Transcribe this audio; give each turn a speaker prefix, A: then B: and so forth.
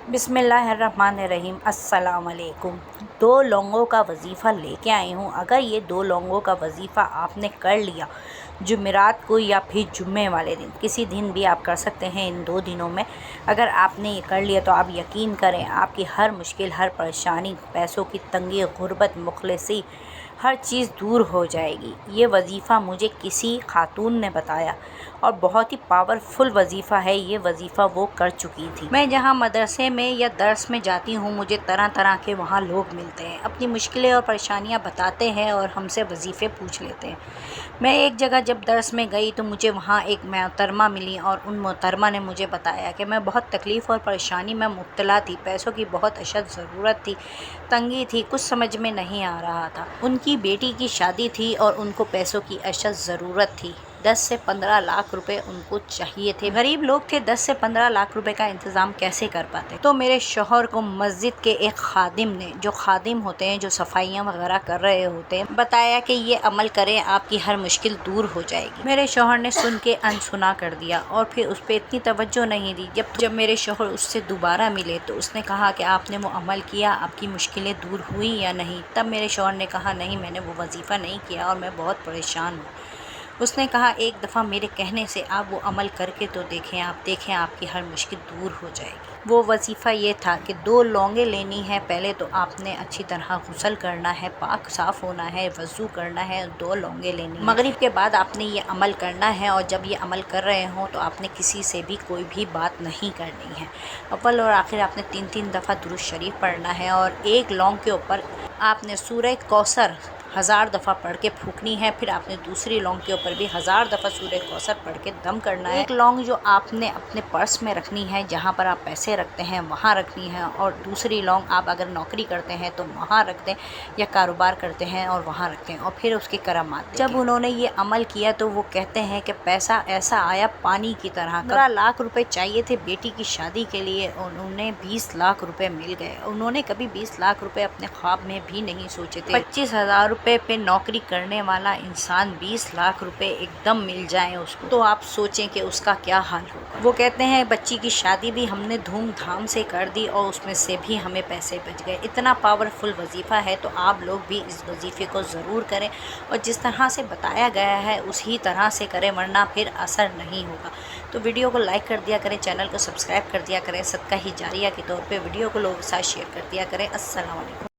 A: बिस्मिल्लाहिर्रहमानिर्रहीम। अस्सलाम वालेकुम। 2 लौंगों का वजीफ़ा लेके आई हूँ। अगर ये 2 लौंगों का वजीफ़ा आपने कर लिया जुमेरात को या फिर जुम्मे वाले दिन, किसी दिन भी आप कर सकते हैं इन 2 दिनों में। अगर आपने ये कर लिया तो आप यकीन करें आपकी हर मुश्किल, हर परेशानी, पैसों की तंगी, गुर्बत, मुखलिसी, हर चीज़ दूर हो जाएगी। ये वजीफ़ा मुझे किसी खातून ने बताया और बहुत ही पावरफुल वजीफ़ा है। ये वजीफ़ा वो कर चुकी थी। मैं जहाँ मदरसे में या दर्स में जाती हूँ, मुझे तरह तरह के वहाँ लोग मिलते हैं, अपनी मुश्किलें और परेशानियाँ बताते हैं और हमसे वजीफ़े पूछ लेते हैं। मैं एक जगह जब दर्स में गई तो मुझे वहाँ एक मोहतरमा मिली और उन मोहतरमा ने मुझे बताया कि मैं बहुत तकलीफ़ और परेशानी में मुब्तला थी, पैसों की बहुत अशद ज़रूरत थी, तंगी थी, कुछ समझ में नहीं आ रहा था। उनकी बेटी की शादी थी और उनको पैसों की अशद ज़रूरत थी। 10 से 15 लाख रुपए उनको चाहिए थे। गरीब लोग थे, 10 से 15 लाख रुपए का इंतज़ाम कैसे कर पाते। तो मेरे शौहर को मस्जिद के एक खादिम ने, जो खादिम होते हैं, जो सफाइयाँ वगैरह कर रहे होते हैं, बताया कि ये अमल करें, आपकी हर मुश्किल दूर हो जाएगी। मेरे शौहर ने सुन के अनसुना कर दिया और फिर उस पर इतनी तवज्जो नहीं दी। जब मेरे शौहर उससे दोबारा मिले तो उसने कहा कि आपने वो अमल किया, आपकी मुश्किलें दूर हुई या नहीं। तब मेरे शौहर ने कहा नहीं, मैंने वो वजीफ़ा नहीं किया और मैं बहुत परेशान हूँ। उसने कहा एक दफ़ा मेरे कहने से आप वो अमल करके तो देखें, आप देखें आपकी हर मुश्किल दूर हो जाएगी। वो वजीफ़ा ये था कि 2 लौंगे लेनी है। पहले तो आपने अच्छी तरह गुस्ल करना है, पाक साफ़ होना है, वज़ू करना है, 2 लौंगे लेनी है। मगरिब के बाद आपने ये अमल करना है और जब ये अमल कर रहे हों तो आपने किसी से भी कोई भी बात नहीं करनी है। अव्वल और आखिर आपने 3-3 दफ़ा दुरूद शरीफ पढ़ना है और एक लौंग के ऊपर आपने सूरह कौसर 1000 दफ़ा पढ़ के फूकनी है। फिर आपने दूसरी लौंग के ऊपर भी 1000 दफ़ा सूरह कौसर पढ़ के दम करना है। एक लौंग जो आपने अपने पर्स में रखनी है, जहाँ पर आप पैसे रखते हैं वहाँ रखनी है, और दूसरी लौंग आप अगर नौकरी करते हैं तो वहाँ रखते हैं, या कारोबार करते हैं और वहाँ रखते हैं, और फिर उसकी करामात। जब उन्होंने ये अमल किया तो वो कहते हैं कि पैसा ऐसा आया पानी की तरह। 15 लाख रुपए चाहिए थे बेटी की शादी के लिए, उन्होंने 20 लाख रुपए मिल गए। उन्होंने कभी 20 लाख रुपए अपने ख्वाब में भी नहीं सोचे थे। 25,000 रुपए पे नौकरी करने वाला इंसान 20 लाख रुपए एकदम मिल जाए उसको, तो आप सोचें कि उसका क्या हाल होगा। वो कहते हैं बच्ची की शादी भी हमने धूमधाम से कर दी और उसमें से भी हमें पैसे बच गए। इतना पावरफुल वजीफ़ा है, तो आप लोग भी इस वजीफ़े को ज़रूर करें और जिस तरह से बताया गया है उसी तरह से करें, वरना फिर असर नहीं होगा। तो वीडियो को लाइक कर दिया करें, चैनल को सब्सक्राइब कर दिया करें, सदका ही जारिया के तौर पे वीडियो को लोगों के साथ शेयर कर दिया करें। अस्सलाम वालेकुम।